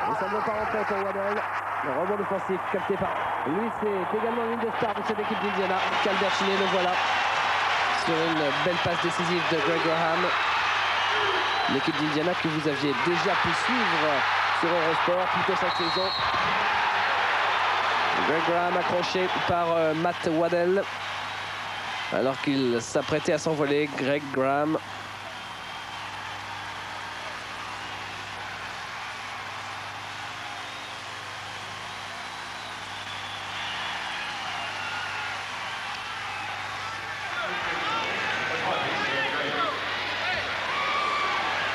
Et ça ne veut pas rentrer pour Waddell. Le rebond défensif capté par lui, c'est également l'une des stars de cette équipe d'Indiana. Calvert Chiney, le voilà. Sur une belle passe décisive de Greg Graham. L'équipe d'Indiana que vous aviez déjà pu suivre sur Eurosport plus tôt cette saison. Greg Graham accroché par Matt Waddell. Alors qu'il s'apprêtait à s'envoler, Greg Graham.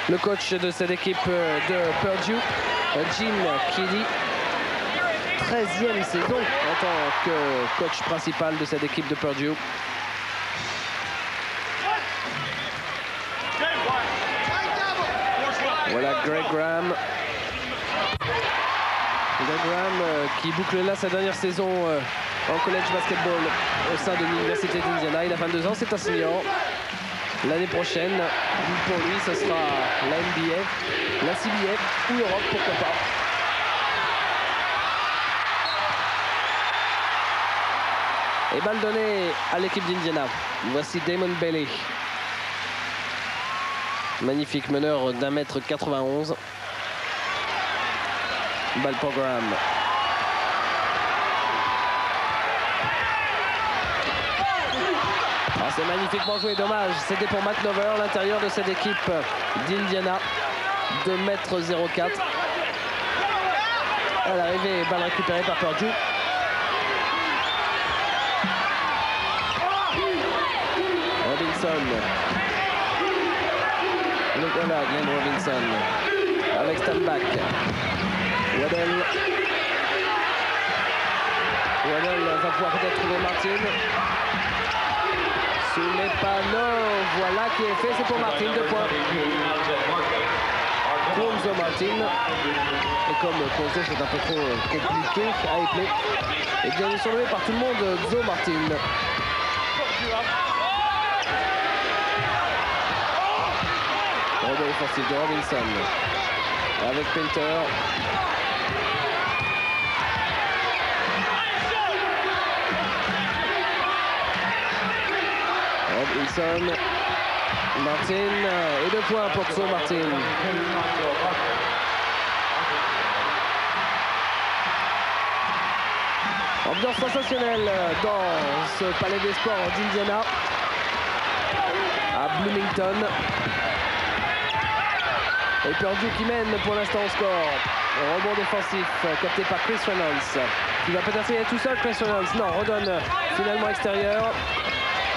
Le coach de cette équipe de Purdue, Gene Keeley, 13e saison en tant que coach principal de cette équipe de Purdue. Voilà Greg Graham. Greg Graham qui boucle là sa dernière saison en college basketball au sein de l'Université d'Indiana. Il a 22 ans, c'est un senior. L'année prochaine, pour lui, ce sera la NBA, la CBA ou l'Europe, pourquoi pas. Et balle donnée à l'équipe d'Indiana. Voici Damon Bailey. Magnifique meneur d'1m91. Balle pour Graham. C'est magnifiquement joué, dommage. C'était pour Matt Nover, l'intérieur de cette équipe d'Indiana. 2m04. À l'arrivée, balle récupérée par Purdue. Robinson. Le voilà, Glenn Robinson. Avec Stanback. Waddell. Waddell va pouvoir peut-être trouver Martin. Sous les panneaux, voilà qui est fait, c'est pour Martin, 2 points. Cuonzo Martin. Et comme Cuonzo c'est un peu trop compliqué à épeler, et bien il est surlevé par tout le monde, Zo Martin. Rebond offensif de Robinson. Avec Painter. Robinson, Martin, et 2 points pour Zo Martin. Ambiance sensationnelle dans ce palais des sports d'Indiana, à Bloomington. Et Purdue qui mène pour l'instant au score. Rebond défensif capté par Chris Reynolds, qui va peut-être essayer tout seul. Chris Reynolds, non, redonne finalement extérieur.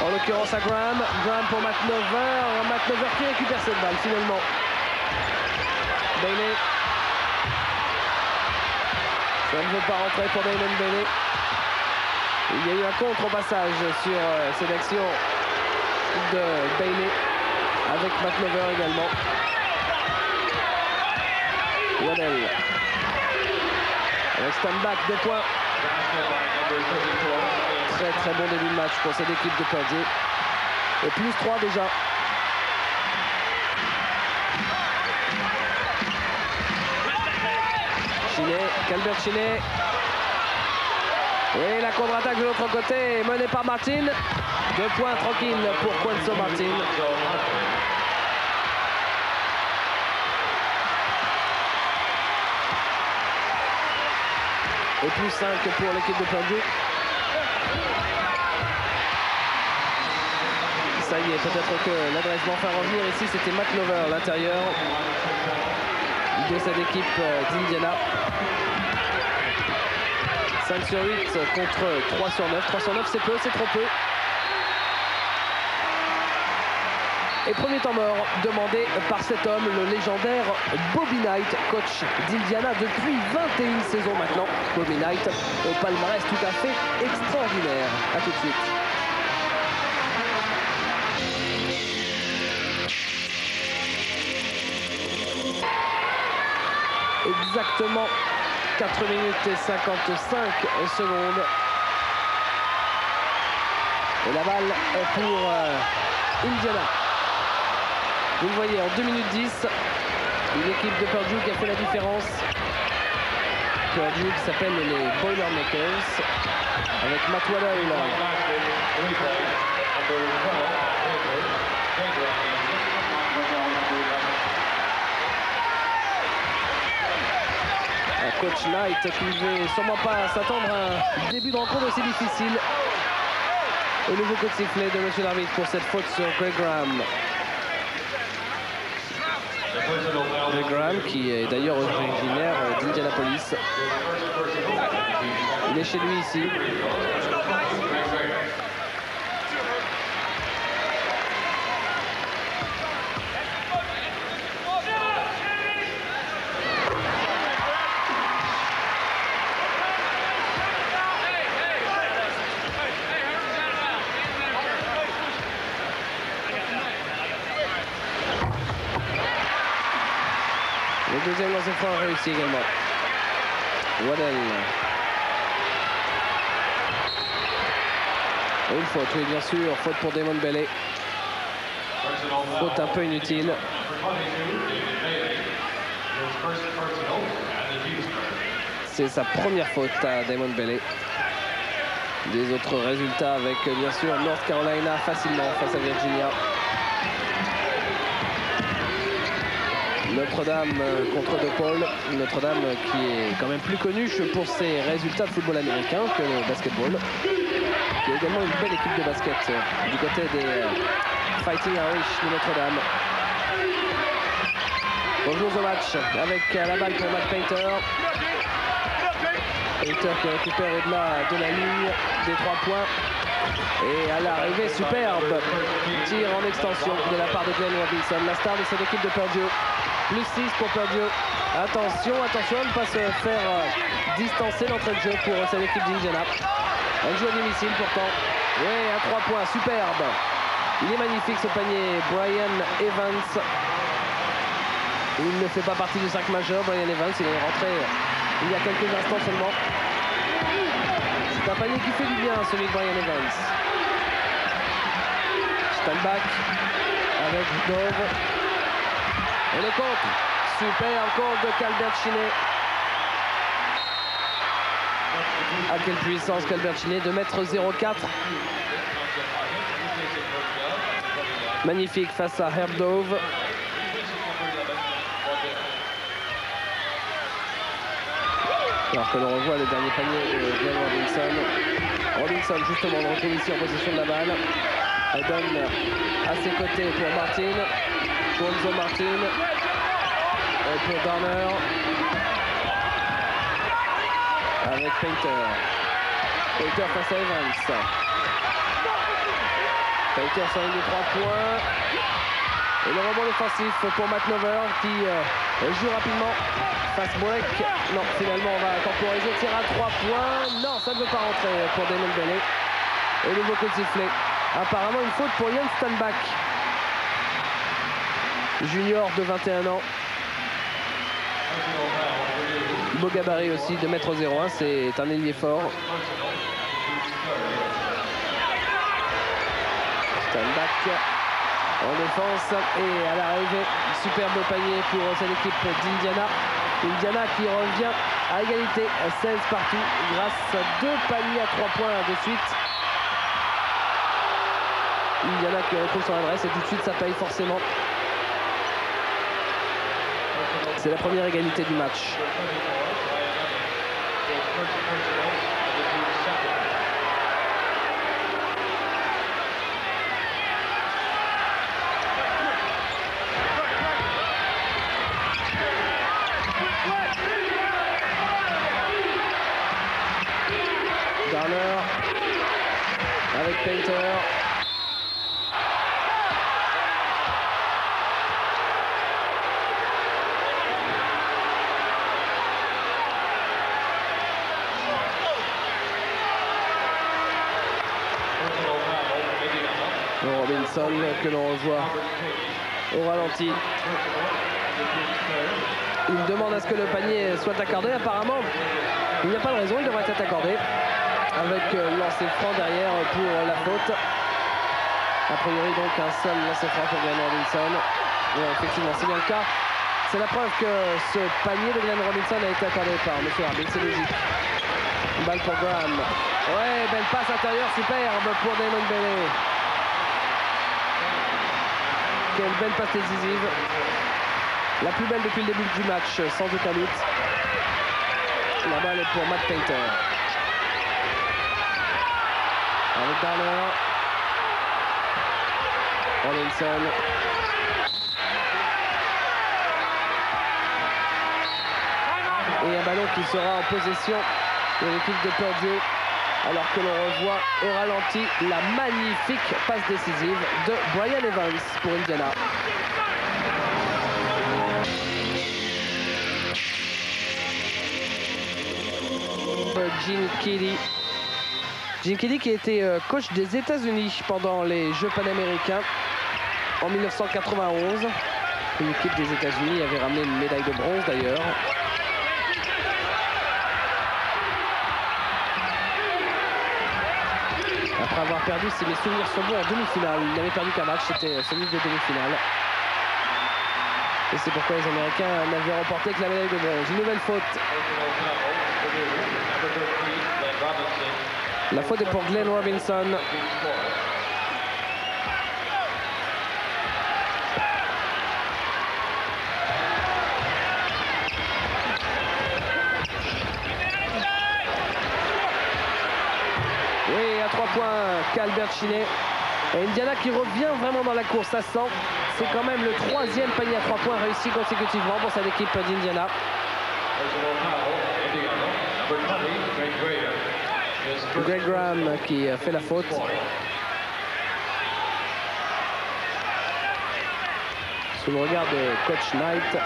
En l'occurrence à Graham. Graham pour Matt Nover. Matt Nover qui récupère cette balle finalement. Bailey. Ça ne veut pas rentrer pour Damon Bailey. Il y a eu un contre au passage sur cette action de Bailey. Avec Matt Nover également. Waddell. Avec Stanback, 2 points. Très bon début de match pour cette équipe de Purdue. Et plus 3 déjà. Chiney, Calvert Chiney. Et la contre-attaque de l'autre côté menée par Martin. 2 points tranquilles pour Cuonzo Martin. Et plus 5 pour l'équipe de Purdue. Ça y est, peut-être que l'adresse va enfin revenir ici. C'était Matt Nover, l'intérieur de cette équipe d'Indiana. 5 sur 8 contre 3 sur 9. 3 sur 9, c'est peu, c'est trop peu. Et premier temps mort demandé par cet homme, le légendaire Bobby Knight, coach d'Indiana depuis 21 saisons maintenant. Bobby Knight au palmarès tout à fait extraordinaire. A tout de suite. Exactement 4 minutes et 55 secondes. Et la balle est pour Indiana. Vous le voyez, en 2 minutes 10, une équipe de Purdue qui a fait la différence Purdue qui s'appelle les Boilermakers avec Matt Waddell. Coach Knight qui ne devait sûrement pas s'attendre à un début de rencontre aussi difficile. Au nouveau coup de sifflet de monsieur l'arbitre pour cette faute sur Greg Graham. Greg Graham qui est d'ailleurs originaire d'Indianapolis. Il est chez lui ici. Le deuxième lancer franc réussi également. Waddell. Et une faute, oui bien sûr, faute pour Damon Bailey. Faute un peu inutile. C'est sa première faute à Damon Bailey. Des autres résultats avec bien sûr North Carolina facilement face à Virginia. Notre-Dame contre DePaul. Notre-Dame qui est quand même plus connue pour ses résultats de football américain que le basketball. Qui est également une belle équipe de basket du côté des Fighting Irish de Notre-Dame. Bonjour au match avec la balle pour Matt Painter. Painter qui récupère au-delà de la ligne des 3 points. Et à l'arrivée, superbe tir en extension de la part de Glenn Robinson, la star de cette équipe de Purdue. Plus 6 pour Purdue. Attention, attention à ne pas se faire distancer d'entrée de jeu pour cette équipe d'Indiana. Un jeu à domicile pourtant. Oui, à 3 points, superbe. Il est magnifique ce panier, Brian Evans. Il ne fait pas partie du 5 majeur, Brian Evans. Il est rentré il y a quelques instants seulement. C'est un panier qui fait du bien, celui de Brian Evans. Stand-back avec Dove. Et le compte. Super compte de Calbert Cheney. À quelle puissance Calbert Cheney, 2,04 m. Magnifique face à Herb Dove. Alors que l'on revoit le dernier panier de Glenn Robinson. Robinson justement le retrouve ici en possession de la balle. Elle donne à ses côtés pour Martin. Pour Enzo Martin. Et pour Darner. Avec Painter. Painter face à Evans. Painter sur une des 3 points. Et le rebond offensif pour Matt Nover qui joue rapidement. Fast break. Non, finalement on va temporiser. Tir à 3 points. Non, ça ne veut pas rentrer pour Damon Bailey. Et nouveau coup de sifflet. Apparemment une faute pour Ian Stanback. Junior de 21 ans. Beau gabarit aussi, 2,01 m. C'est un ailier fort. Stanback en défense et à l'arrivée, superbe panier pour cette équipe d'Indiana. Indiana qui revient à égalité, 16 partout, grâce à 2 paniers à 3 points de suite. Indiana qui retrouve son adresse et tout de suite ça paye forcément. C'est la première égalité du match. Darner avec Painter. Robinson que l'on revoit au ralenti. Il demande à ce que le panier soit accordé. Apparemment, il n'y a pas de raison, il devrait être accordé. Avec lancer franc derrière pour la faute. A priori donc un seul lancer franc pour Glenn Robinson. Ouais, effectivement, c'est bien le cas. C'est la preuve que ce panier de Glenn Robinson a été accordé par M. Arbitre, c'est logique. Balle pour Graham. Ouais, belle passe intérieure, superbe pour Damon Bailey. Quelle belle passe décisive. La plus belle depuis le début du match, sans aucun doute. La balle est pour Matt Painter. Avec Darner. Robinson. Et un ballon qui sera en possession de l'équipe de Purdue, alors que l'on revoit au ralenti la magnifique passe décisive de Brian Evans pour Indiana. Gene Kelly. Gene Kelly qui a été coach des États-Unis pendant les Jeux panaméricains en 1991. Une équipe des États-Unis avait ramené une médaille de bronze d'ailleurs. Après avoir perdu, si mes souvenirs sont bons, en demi-finale. Il n'avait perdu qu'un match, c'était celui de demi-finale. Et c'est pourquoi les Américains n'avaient remporté que la médaille de bronze. Une nouvelle faute. La faute est pour Glenn Robinson. Oui, à 3 points, qu'Albert Chinet. Et Indiana qui revient vraiment dans la course, ça sent. C'est quand même le 3e panier à 3 points réussi consécutivement pour cette équipe d'Indiana. Greg Graham qui fait la faute. Sous le regard de coach Knight.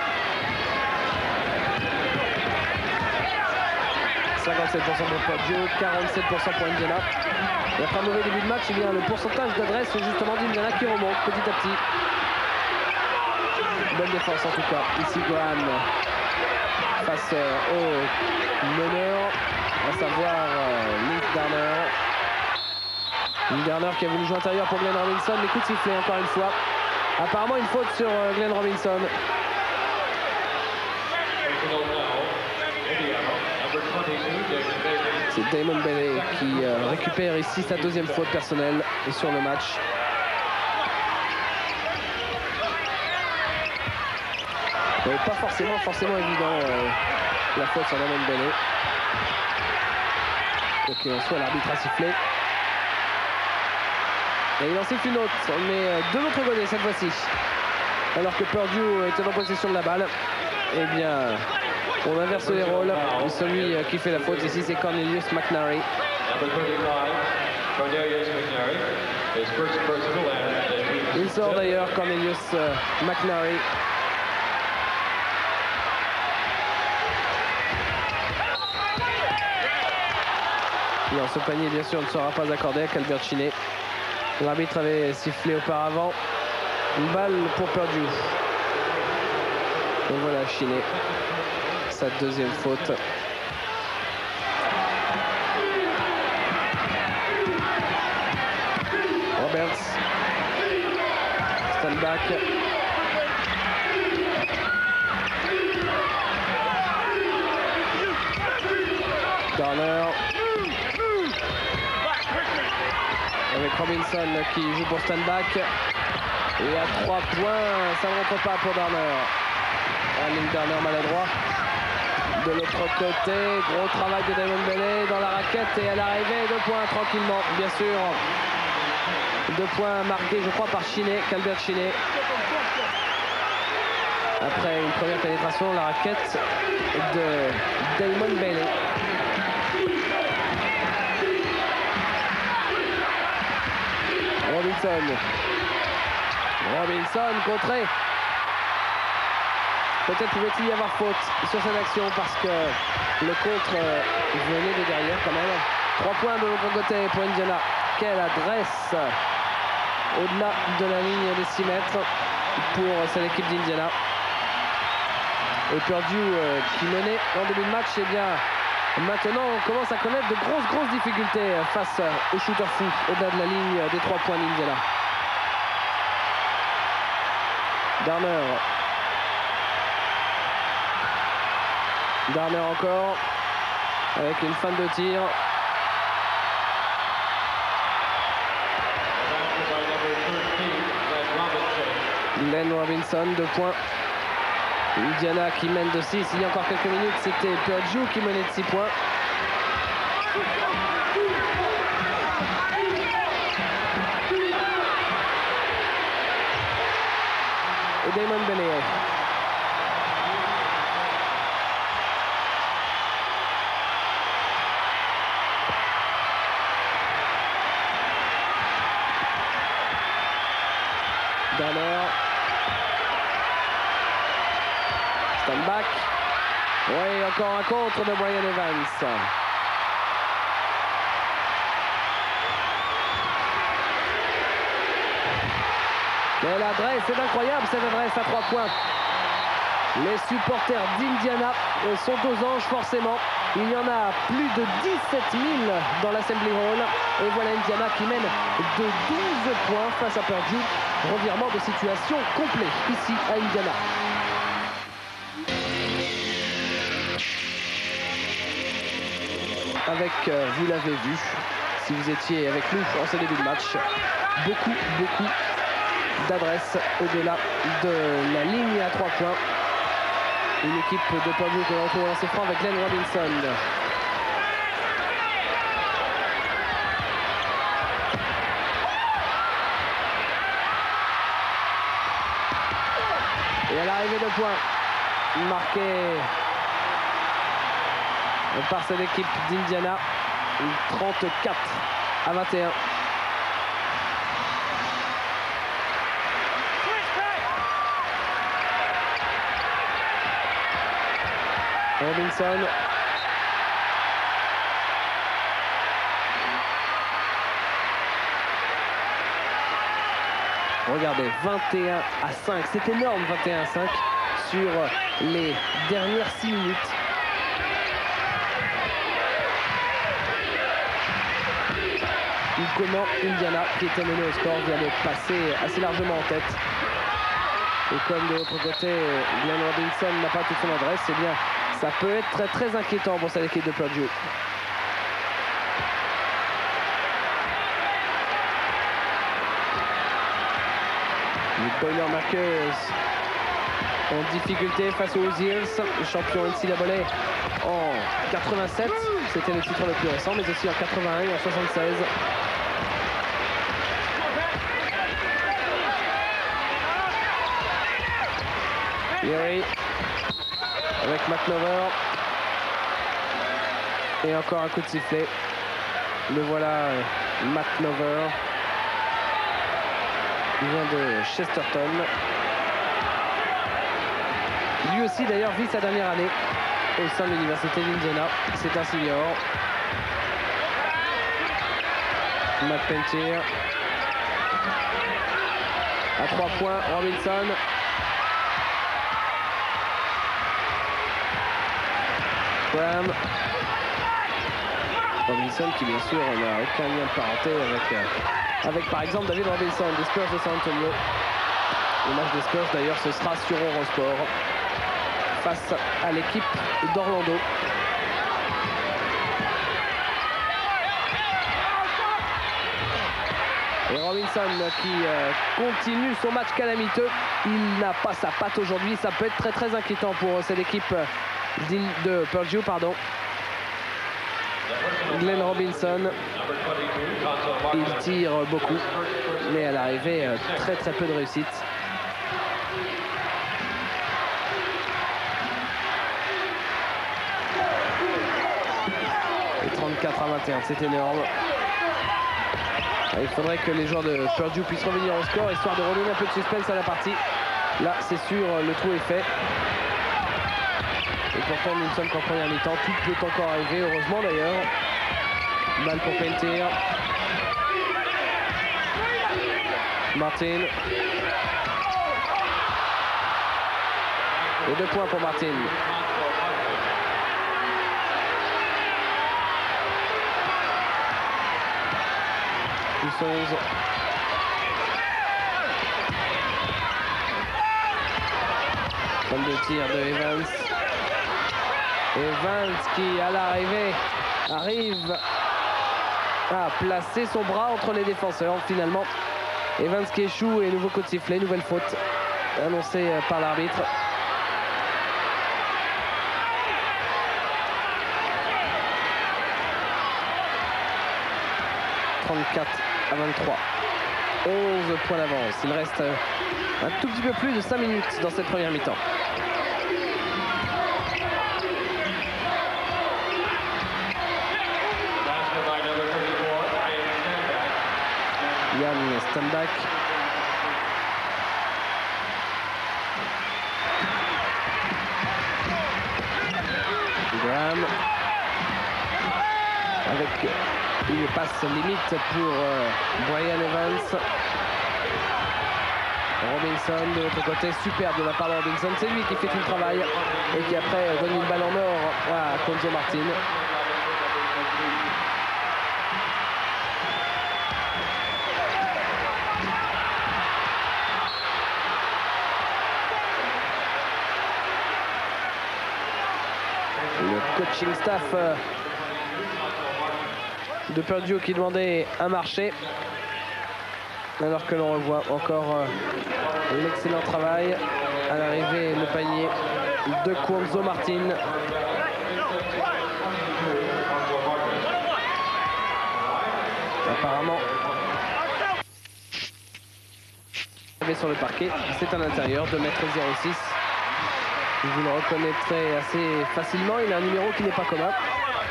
57% pour Purdue, 47% pour Indiana. Et après un mauvais début de match, eh bien, le pourcentage d'adresse justement d'Indiana qui remonte petit à petit. Bonne défense en tout cas. Ici Graham face au meneur, à savoir Link Darner. Link Darner qui a voulu jouer intérieur pour Glenn Robinson. Les coups de sifflet encore une fois. Apparemment une faute sur Glenn Robinson. C'est Damon Bailey qui récupère ici sa 2e faute personnelle sur le match. Pas forcément évident la faute sur Damon Bailey. Ok, en soit l'arbitre a sifflé. Et il en siffle une autre, mais de l'autre côté cette fois-ci. Alors que Purdue était en possession de la balle, eh bien, on inverse les rôles. Celui qui fait la faute ici, c'est Cornelius McNary. Il sort d'ailleurs, Cornelius McNary. Non, ce panier, bien sûr, ne sera pas accordé à Calbert Chinet. L'arbitre avait sifflé auparavant. Une balle pour Purdue. Et voilà Chinet. Sa 2e faute. Roberts. Stand back. Darner. Avec Robinson qui joue pour stand back. Et à 3 points, ça ne rentre pas pour Darner. Link Darner maladroit. De l'autre côté, gros travail de Damon Bailey dans la raquette et à l'arrivée, 2 points tranquillement, bien sûr. 2 points marqués, je crois, par Chinet, Calbert Chinet. Après une première pénétration, la raquette de Damon Bailey. Robinson contré. Peut-être pouvait-il y avoir faute sur cette action parce que le contre venait de derrière quand même. 3 points de l'autre côté pour Indiana. Quelle adresse au-delà de la ligne des 6 mètres pour cette équipe d'Indiana. Et Purdue qui menait en début de match, eh bien maintenant on commence à connaître de grosses difficultés face aux shooters fous au-delà de la ligne des 3 points d'Indiana. Garner encore, avec une fin de tir. Glenn Robinson, 2 points. Indiana qui mène de 6. Il y a encore quelques minutes, c'était Purdue qui menait de 6 points. Et Damon Benet. Garner. Stand back. Oui, encore un contre de Brian Evans. Mais l'adresse est incroyable, cette adresse à 3 points. Les supporters d'Indiana sont aux anges forcément. Il y en a plus de 17 000 dans l'Assembly Hall. Et voilà Indiana qui mène de 12 points face à Purdue. Revirement de situation complet ici à Indiana. Avec, vous l'avez vu, si vous étiez avec nous en ce début de match, beaucoup d'adresses au-delà de la ligne à 3 points. Une équipe de Purdue qui retrouve dans ses francs avec Glenn Robinson. Et à l'arrivée de points, marqué par cette équipe d'Indiana, 34-21. Robinson. Regardez, 21-5. C'est énorme, 21-5 sur les dernières 6 minutes. Comment Indiana, qui était mené au score, vient de passer assez largement en tête. Et comme de l'autre côté, Glenn Robinson n'a pas toute son adresse, eh bien, ça peut être très inquiétant pour cette équipe de Purdue. Les Boilermakers en difficulté face aux Hoosiers, champion NCAA en 87, c'était le titre le plus récent, mais aussi en 81 et en 76. Yuri avec McNover. Et encore un coup de sifflet. Le voilà, McNover. Il vient de Chesterton. Lui aussi d'ailleurs vit sa dernière année au sein de l'université d'Indiana. C'est un senior. Matt Pentier. À 3 points, Robinson. Graham. Robinson qui bien sûr n'a aucun lien de parenté avec par exemple David Robinson des Spurs de San Antonio. Le match des Spurs d'ailleurs ce sera sur Eurosport face à l'équipe d'Orlando. Et Robinson qui continue son match calamiteux. Il n'a pas sa patte aujourd'hui. Ça peut être très inquiétant pour cette équipe de Purdue, pardon. Glenn Robinson, il tire beaucoup, mais à l'arrivée, très peu de réussite. Et 34-21, c'est énorme. Il faudrait que les joueurs de Purdue puissent revenir au score, histoire de redonner un peu de suspense à la partie. Là, c'est sûr, le trou est fait. Et pourtant, nous ne sommes qu'en première mi-temps. Tout peut encore arriver, heureusement d'ailleurs. Balle pour Pentier. Martin. Et 2 points pour Martin. Plus 11. Comme de tir de Evans. Evans qui, à l'arrivée, arrive à placer son bras entre les défenseurs. Finalement, Evans qui échoue et nouveau coup de sifflet, nouvelle faute annoncée par l'arbitre. « 34-23. 11 points d'avance. Il reste un tout petit peu plus de 5 minutes dans cette première mi-temps. Yann Stanback. Graham. Avec une passe limite pour Brian Evans. Robinson de l'autre côté, superbe de la part de Robinson. C'est lui qui fait tout le travail et qui après donne une balle en or à Cuonzo Martin. Le coaching staff de Purdue qui demandait un marché, alors que l'on revoit encore l'excellent travail à l'arrivée, le panier de Cuonzo Martin. Apparemment, sur le parquet, c'est à l'intérieur, 2,06 m. Vous le reconnaîtrez assez facilement, il a un numéro qui n'est pas commun.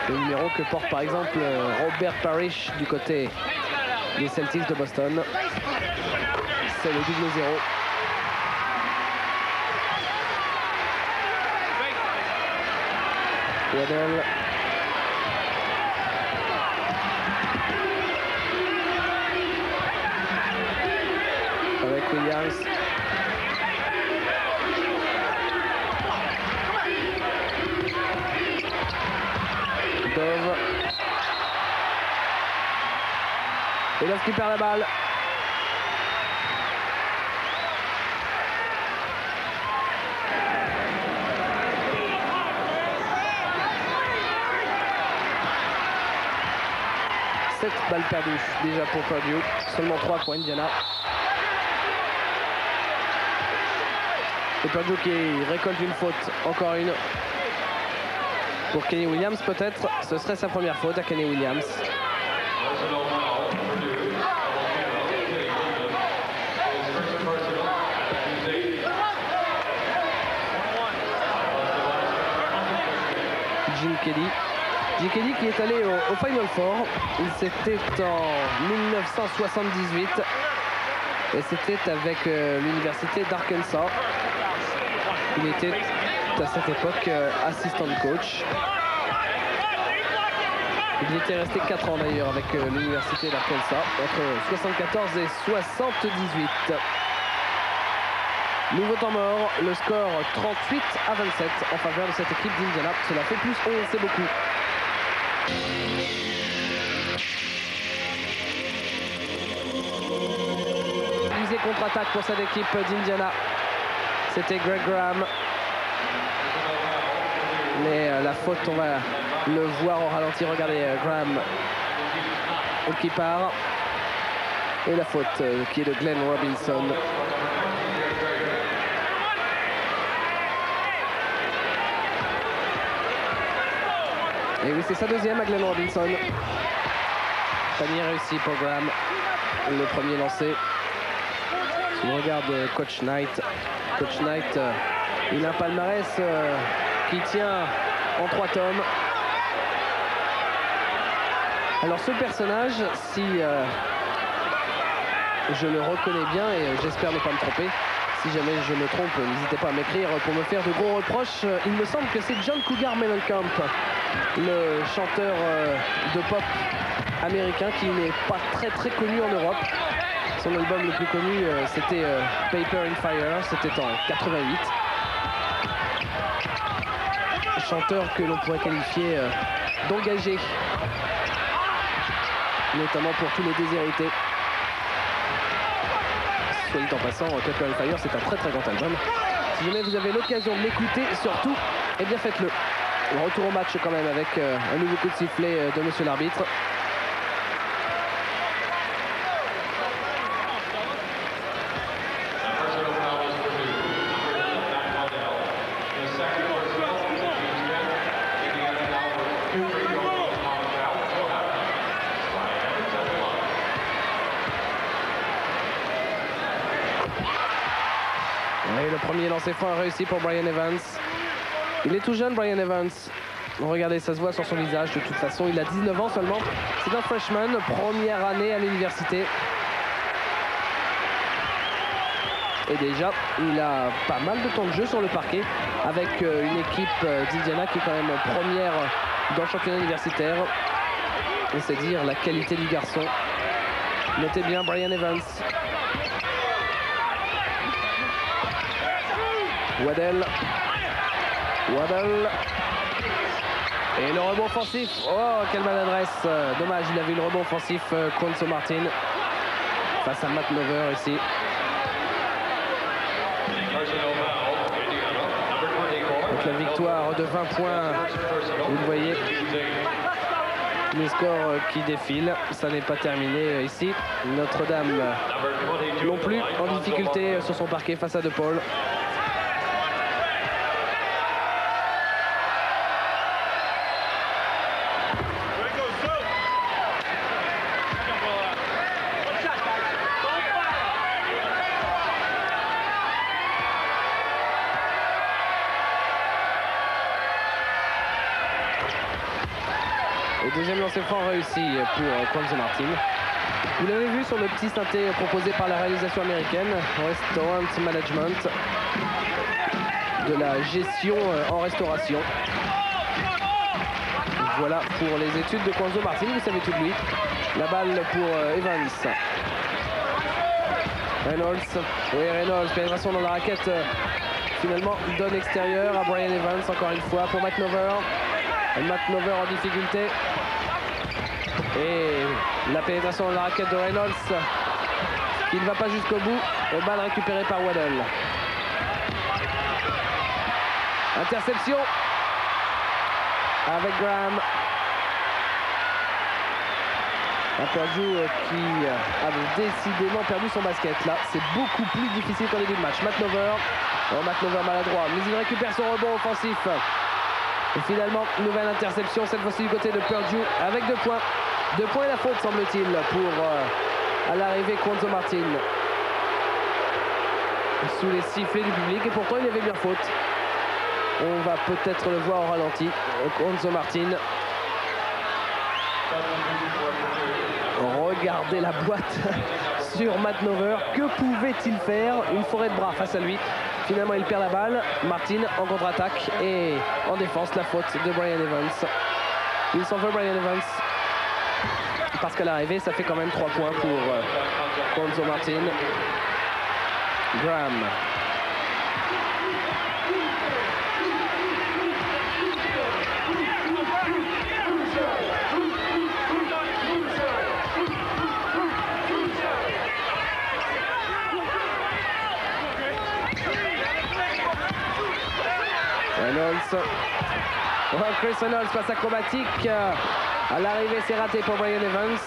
Le numéro que porte par exemple Robert Parrish du côté des Celtics de Boston. C'est le double 0. Waddell. Avec Williams. Dove. Et Love qui perd la balle. Sept balles perdues déjà pour Purdue, seulement 3 pour Indiana. Et Purdue qui récolte une faute, encore une. Pour Kenny Williams peut-être, ce serait sa première faute à Kenny Williams. Jim Kelly qui est allé au Final Four. C'était en 1978 et c'était avec l'université d'Arkansas. Il était à cette époque assistant coach. Il était resté 4 ans d'ailleurs avec l'université d'Arkansas entre 74 et 78. Nouveau temps mort, le score 38-27 en faveur de cette équipe d'Indiana. Cela fait plus 11, c'est beaucoup. Visée contre-attaque pour cette équipe d'Indiana. C'était Greg Graham. Mais la faute, on va le voir au ralenti. Regardez Graham qui part. Et la faute qui est de Glenn Robinson. Et oui, c'est sa deuxième à Glenn Robinson. Panier réussi pour Graham. Le premier lancé. Si on regarde Coach Knight. Coach Knight, il a un palmarès qui tient en 3 tomes. Alors ce personnage, si je le reconnais bien, et j'espère ne pas me tromper, si jamais je me trompe, n'hésitez pas à m'écrire pour me faire de gros reproches. Il me semble que c'est John Cougar Mellencamp, le chanteur de pop américain qui n'est pas très connu en Europe. Son album le plus connu, c'était Paper and Fire, c'était en 88. Chanteur que l'on pourrait qualifier d'engagé, notamment pour tous les déshérités. Soit dit en passant, Paper and Fire, c'est un très grand album. Si jamais vous avez l'occasion de l'écouter, surtout, eh bien faites-le. Retour au match quand même avec un nouveau coup de sifflet de monsieur l'arbitre. Et le premier lancer franc réussi pour Brian Evans. Il est tout jeune, Brian Evans. Regardez, ça se voit sur son visage. De toute façon, il a 19 ans seulement. C'est un freshman, première année à l'université. Et déjà, il a pas mal de temps de jeu sur le parquet avec une équipe d'Indiana qui est quand même première dans le championnat universitaire. Et c'est dire la qualité du garçon. Notez bien Brian Evans. Waddell. Et le rebond offensif. Oh, quelle maladresse. Dommage, il avait le rebond offensif Cuonzo Martin face à Matt Nover ici. Donc la victoire de 20 points. Vous le voyez. Les scores qui défilent. Ça n'est pas terminé ici. Notre-Dame non plus en difficulté sur son parquet face à DePaul. Et deuxième lancer franc réussi pour Cuonzo Martin. Vous l'avez vu sur le petit synthé proposé par la réalisation américaine, Restaurant Management, de la gestion en restauration. Voilà pour les études de Cuonzo Martin, vous savez tout de lui. La balle pour Evans. Reynolds, oui Reynolds, pénétration dans la raquette, finalement donne extérieur à Brian Evans, encore une fois pour Matt Nover. Matt Nover en difficulté. Et la pénétration dans la raquette de Reynolds qui ne va pas jusqu'au bout. Balle récupérée par Waddell. Interception avec Graham. Un Purdue qui a décidément perdu son basket. Là, c'est beaucoup plus difficile qu'en début de match. Matt Nover. Oh, Matt Nover maladroit, mais il récupère son rebond offensif. Et finalement, nouvelle interception, cette fois-ci du côté de Purdue avec 2 points. 2 points et la faute, semble-t-il, pour à l'arrivée Cuonzo Martin. Sous les sifflets du public, et pourtant il y avait bien faute. On va peut-être le voir au ralenti. Cuonzo Martin. Regardez la boîte sur Matt Nover. Que pouvait-il faire? Une forêt de bras face à lui. Finalement, il perd la balle. Martin en contre-attaque et en défense, la faute de Brian Evans. Il s'en veut, Brian Evans. Parce qu'à l'arrivée, ça fait quand même 3 points pour Cuonzo Martin. Graham. Reynolds. Oh, Chris Reynolds, passe acrobatique. À l'arrivée, c'est raté pour Brian Evans.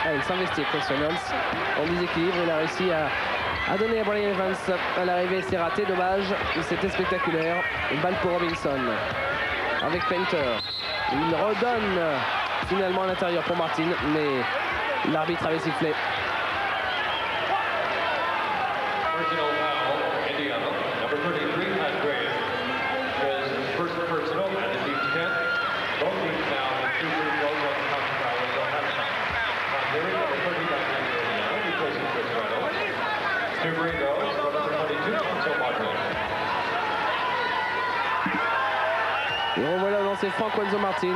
Ah, il s'investit, Chris Reynolds. En déséquilibre, il a réussi à donner à Brian Evans. À l'arrivée, c'est raté, dommage. C'était spectaculaire. Une balle pour Robinson. Avec Painter. Il redonne finalement à l'intérieur pour Martin, mais l'arbitre avait sifflé. Et revoilà dans ses francs Cuonzo Martin.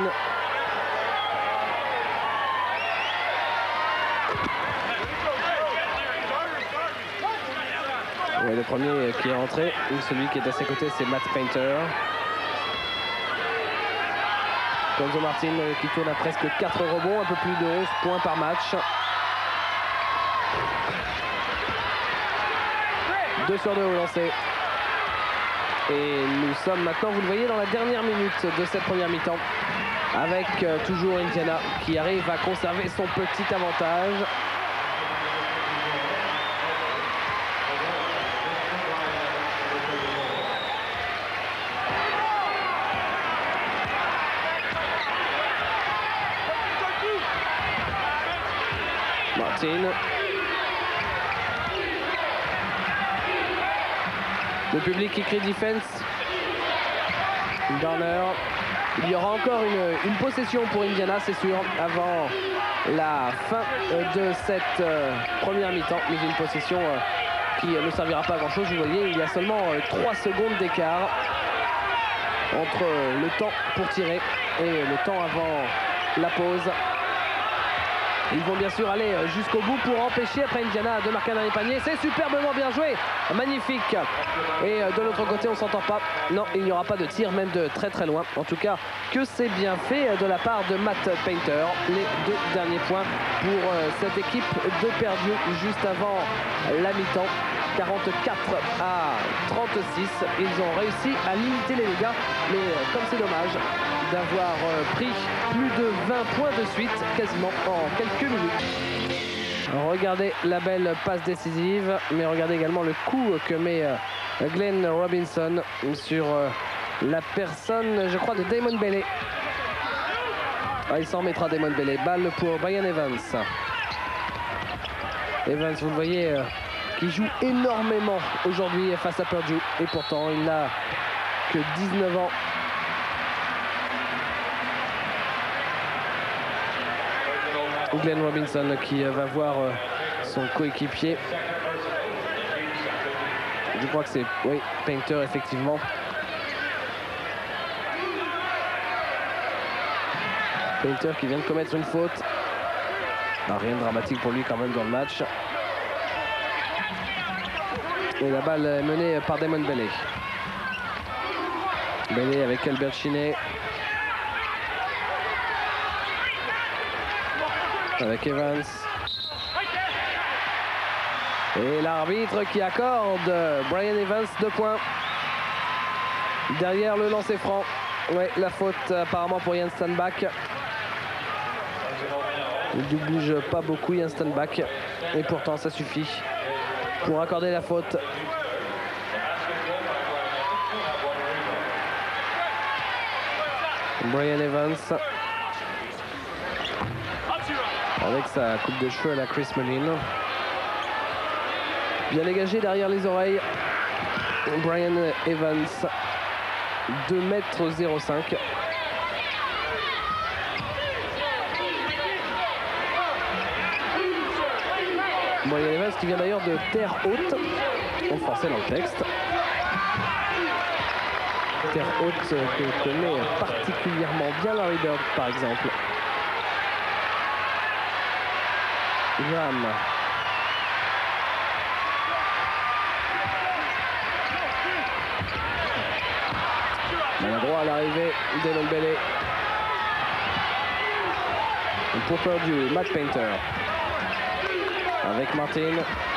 Ouais, le premier qui est rentré, ou celui qui est à ses côtés, c'est Matt Painter. Cuonzo Martin qui tourne à presque 4 rebonds, un peu plus de 11 points par match. 2 sur 2 au lancer. Et nous sommes maintenant, vous le voyez, dans la dernière minute de cette première mi-temps. Avec toujours Indiana qui arrive à conserver son petit avantage. Martin. Le public qui crie defense. Garner. Il y aura encore une possession pour Indiana, c'est sûr, avant la fin de cette première mi-temps. Mais une possession qui ne servira pas à grand-chose. Vous voyez, il y a seulement 3 secondes d'écart entre le temps pour tirer et le temps avant la pause. Ils vont bien sûr aller jusqu'au bout pour empêcher après Indiana de marquer un dernier panier. C'est superbement bien joué, magnifique. Et de l'autre côté, on ne s'entend pas. Non, il n'y aura pas de tir, même de très très loin. En tout cas, que c'est bien fait de la part de Matt Painter. Les 2 derniers points pour cette équipe de Purdue juste avant la mi-temps. 44 à 36. Ils ont réussi à limiter les dégâts, mais comme c'est dommage d'avoir pris plus de 20 points de suite, quasiment en quelques minutes. Regardez la belle passe décisive, mais regardez également le coup que met Glenn Robinson sur la personne, je crois, de Damon Bailey. Ah, il s'en mettra, Damon Bailey. Balle pour Brian Evans. Evans, vous le voyez, qui joue énormément aujourd'hui face à Purdue. Et pourtant, il n'a que 19 ans. Glenn Robinson qui va voir son coéquipier. Je crois que c'est, oui, Painter, effectivement. Painter qui vient de commettre une faute. Ah, rien de dramatique pour lui quand même dans le match. Et la balle est menée par Damon Bailey. Bailey avec Albert Chinet. Avec Evans. Et l'arbitre qui accorde Brian Evans 2 points. Derrière le lancer franc. Ouais, la faute apparemment pour Jan Stanback. Il ne bouge pas beaucoup Jan Stanback. Et pourtant ça suffit pour accorder la faute. Brian Evans. Avec sa coupe de cheveux à la Chris Mullin. Bien dégagé derrière les oreilles. Brian Evans. 2,05 m. Brian Evans qui vient d'ailleurs de Terre Haute. En français dans le texte. Terre Haute que connaît particulièrement bien Larry Bird par exemple. Graham. Maladroit à l'arrivée, Damon Bailey. Pour Purdue, Matt Painter. Avec Martin,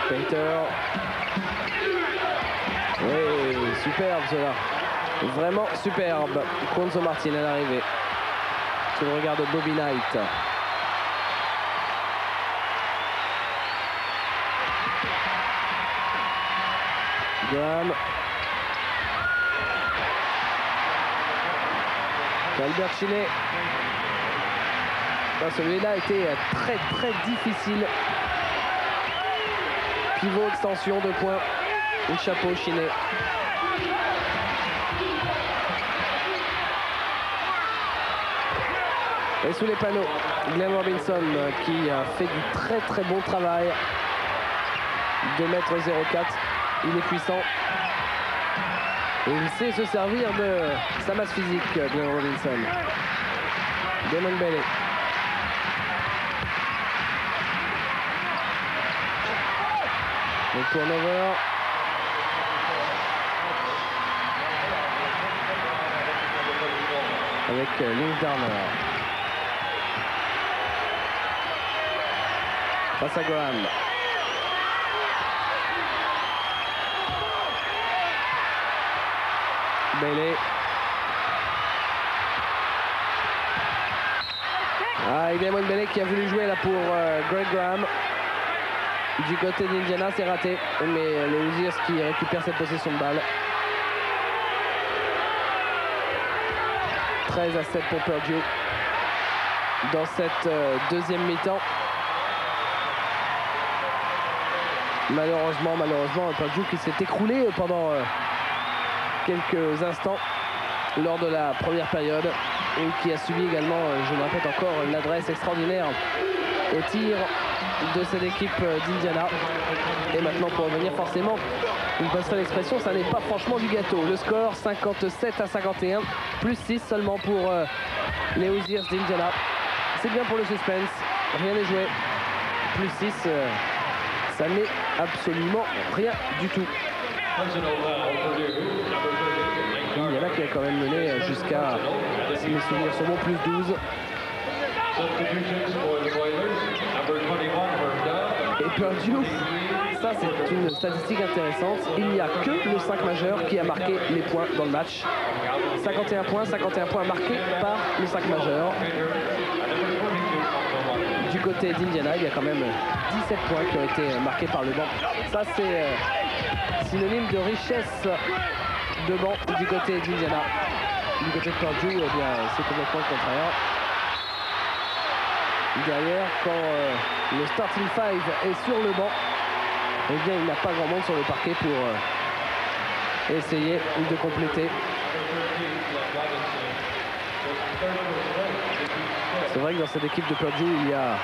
Painter. Oui, superbe cela. Vraiment superbe. Cuonzo Martin à l'arrivée. Sous le regard de Bobby Knight. Graham. Albert Chinet. Celui-là a été très difficile. Pivot, extension, 2 points. Et chapeau Chinet. Et sous les panneaux, Glenn Robinson qui a fait du très bon travail. 2,04 m. Il est puissant. Et il sait se servir de sa masse physique, Glenn Robinson. Damon Bailey. Le turnover. Avec Link Darner. Face à Graham. Bailey. Damon Bailey qui a voulu jouer là pour Greg Graham. Du côté d'Indiana, c'est raté. Mais les Hoosiers qui récupèrent cette possession de balle. 13-7 pour Purdue. Dans cette deuxième mi-temps. Malheureusement, Purdue qui s'est écroulé pendant quelques instants lors de la première période et qui a subi également, je me répète encore, une adresse extraordinaire au tir de cette équipe d'Indiana. Et maintenant, pour revenir forcément, une passerelle l'expression, ça n'est pas franchement du gâteau. Le score 57-51, plus 6 seulement pour les Hoosiers d'Indiana. C'est bien pour le suspense, rien n'est joué. Plus 6, ça n'est absolument rien du tout. Indiana qui a quand même mené jusqu'à, si mes souvenirs sont bons, plus 12. Et Purdue, ça c'est une statistique intéressante, il n'y a que le 5 majeur qui a marqué les points dans le match. 51 points marqués par le 5 majeur. Du côté d'Indiana, il y a quand même 17 points qui ont été marqués par le banc. Ça c'est synonyme de richesse de banc du côté d'Indiana. Du côté de Purdue, eh bien c'est complètement le contraire. Derrière, quand le starting five est sur le banc, eh bien il n'y a pas grand monde sur le parquet pour essayer de compléter. C'est vrai que dans cette équipe de Purdue, il y a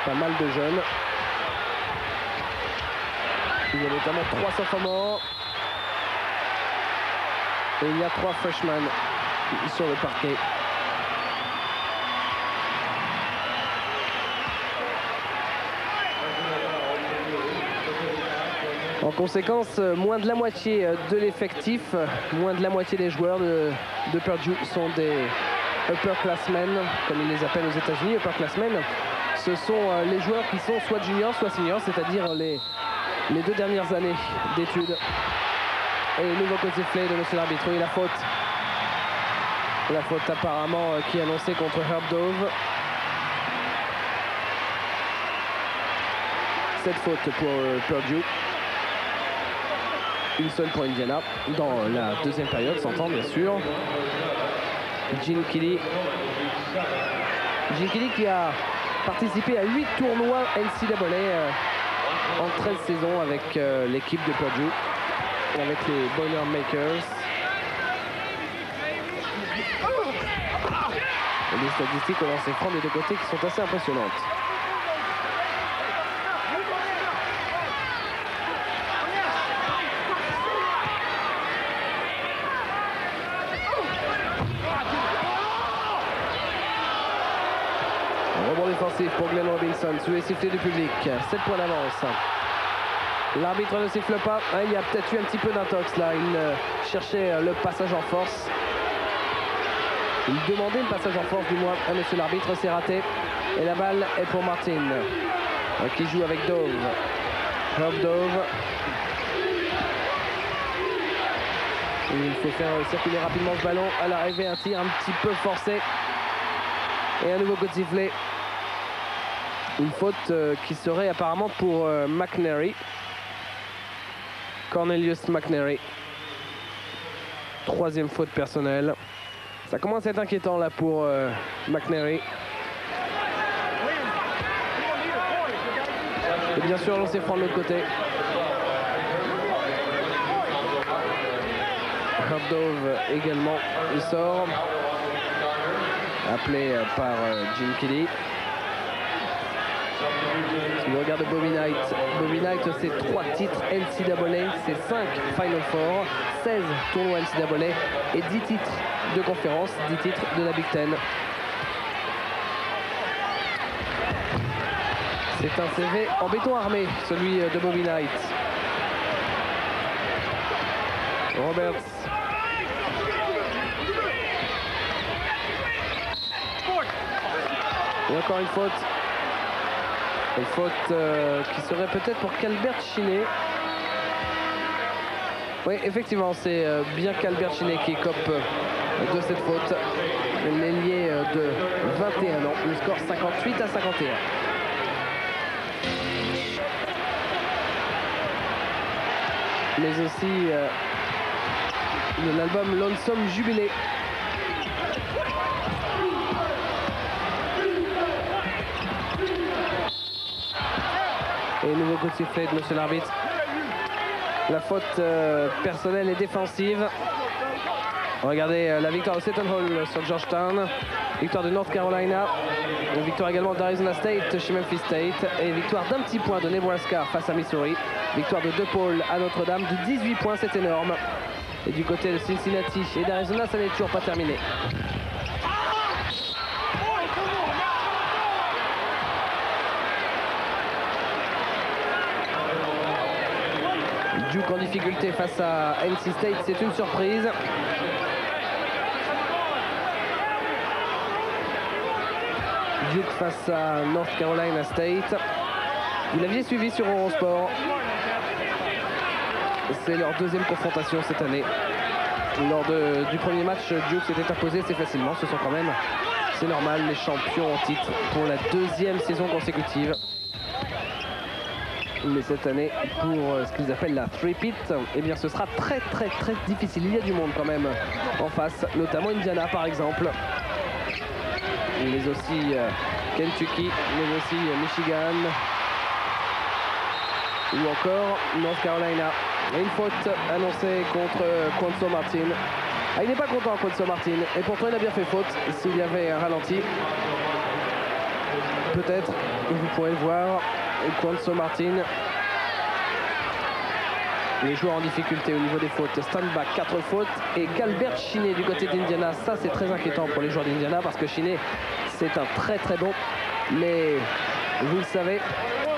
pas mal de jeunes. Il y a notamment 3 sophomores et il y a 3 freshmen sur le parquet. En conséquence, moins de la moitié de l'effectif, moins de la moitié des joueurs de Purdue sont des upperclassmen, comme ils les appellent aux États-Unis. Upperclassmen, ce sont les joueurs qui sont soit juniors, soit seniors, c'est-à-dire les 2 dernières années d'études. Et nouveau coup de sifflet de monsieur l'arbitre. Oui, la faute. La faute apparemment qui est annoncée contre Herb Dove. Cette faute pour Purdue. Une seule pour Indiana dans la deuxième période, s'entend bien sûr. Gene Kelly qui a participé à 8 tournois NCAA en 13 saisons avec l'équipe de Purdue, avec les Boilermakers. Et des statistiques au lancer franc des deux côtés qui sont assez impressionnantes. Rebond défensif pour Glenn Robinson sous les sifflets du public. 7 points d'avance. L'arbitre ne siffle pas. Il y a peut-être eu un petit peu d'intox là. Il cherchait le passage en force. Il demandait le passage en force du moins à monsieur l'arbitre. C'est raté. Et la balle est pour Martin qui joue avec Dove. Herb Dove. Et il faut faire circuler rapidement ce ballon. À l'arrivée, un tir un petit peu forcé. Et un nouveau coup de sifflet. Une faute qui serait apparemment pour McNary. Cornelius McNary. 3e faute personnelle. Ça commence à être inquiétant là pour McNary. Et bien sûr, on s'est franc de l'autre côté. Herb Dove également, il sort. Appelé par Gene Kelly. Si vous regardez Bobby Knight, c'est 3 titres NCAA, c'est 5 Final Four, 16 tournois NCAA et 10 titres de conférence, 10 titres de la Big Ten. C'est un CV en béton armé, celui de Bobby Knight. Roberts. Et encore une faute. Une faute qui serait peut-être pour Calbert Chinet. Oui, effectivement, c'est bien qu'Albert Chinet qui écope de cette faute. L'ailier de 21 ans. Le score 58-51. Mais aussi de l'album Lonesome Jubilé. Et nouveau coup de sifflet de monsieur l'arbitre. La faute personnelle et défensive. Regardez la victoire de Seton Hall sur Georgetown. Victoire de North Carolina. Une victoire également d'Arizona State chez Memphis State. Et victoire d'un petit point de Nebraska face à Missouri. Victoire de DePaul à Notre-Dame de 18 points, c'est énorme. Et du côté de Cincinnati et d'Arizona, ça n'est toujours pas terminé. Duke en difficulté face à NC State, c'est une surprise. Duke face à North Carolina State. Vous l'aviez suivi sur Eurosport. C'est leur deuxième confrontation cette année. Lors du premier match, Duke s'était imposé assez facilement. Ce sont quand même, c'est normal, les champions en titre pour la deuxième saison consécutive. Mais cette année, pour ce qu'ils appellent la three-peat, eh bien ce sera très difficile. Il y a du monde quand même en face, notamment Indiana par exemple. Mais aussi Kentucky, mais aussi Michigan. Ou encore North Carolina. Et une faute annoncée contre Cuonzo Martin. Ah, il n'est pas content, Cuonzo Martin. Et pourtant, il a bien fait faute. S'il y avait un ralenti, peut-être, vous pourrez le voir, Cuonzo Martin. Les joueurs en difficulté au niveau des fautes. Stand-back, 4 fautes. Et qu'Albert Chinet du côté d'Indiana. Ça, c'est très inquiétant pour les joueurs d'Indiana parce que Chinet, c'est un très bon. Mais vous le savez,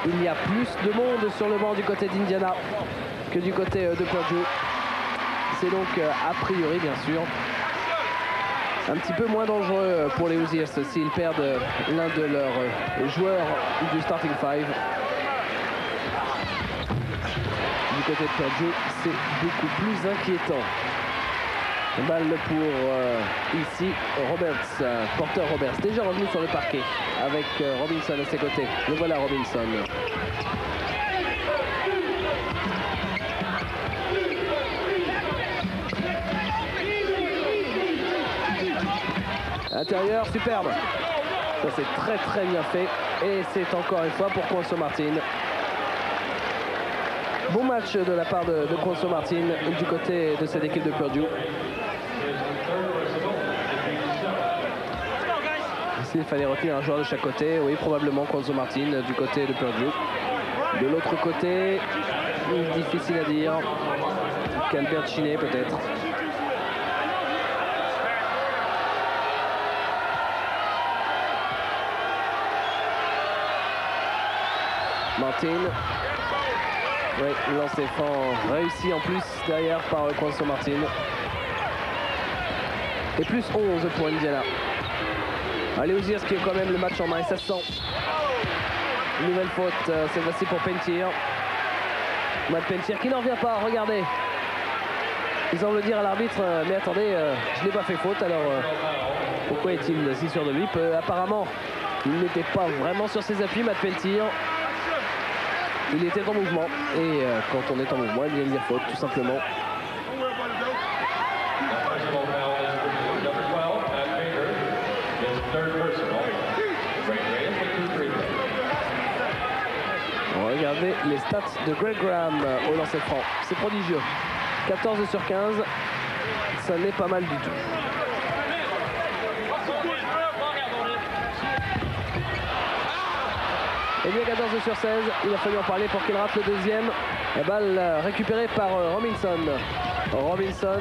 il y a plus de monde sur le banc du côté d'Indiana que du côté de Purdue. C'est donc a priori bien sûr un petit peu moins dangereux pour les Hoosiers s'ils perdent l'un de leurs joueurs du starting five. Du côté de Purdue, c'est beaucoup plus inquiétant. Balle pour ici Roberts, Porter Roberts, déjà revenu sur le parquet avec Robinson à ses côtés. Le voilà Robinson. Intérieur, superbe. Ça c'est très bien fait. Et c'est encore une fois pour Cuonzo Martin. Bon match de la part de Cuonzo Martin du côté de cette équipe de Purdue. S'il fallait retenir un joueur de chaque côté, oui, probablement Cuonzo Martin du côté de Purdue. De l'autre côté, difficile à dire. qu'Albert Chinet peut-être. Martin. Oui, lancer franc réussi en plus derrière par Cuonzo Martin. Et plus 11 pour Indiana. Allez, Hoosiers qui a quand même le match en main et ça se sent. Nouvelle faute, cette fois-ci pour Pentier. Matt Pentier qui n'en revient pas, regardez. Ils semblent dire à l'arbitre, mais attendez, je n'ai pas fait faute, alors pourquoi est-il si sûr de lui? Apparemment, il n'était pas vraiment sur ses appuis, Matt Pentier. Il était en mouvement, et quand on est en mouvement, il vient de dire faute, tout simplement. Regardez les stats de Greg Graham au lancer franc. C'est prodigieux. 14 sur 15, ça n'est pas mal du tout. Et bien 14 sur 16, il a fallu en parler pour qu'il rate le deuxième. La balle récupérée par Robinson. Robinson.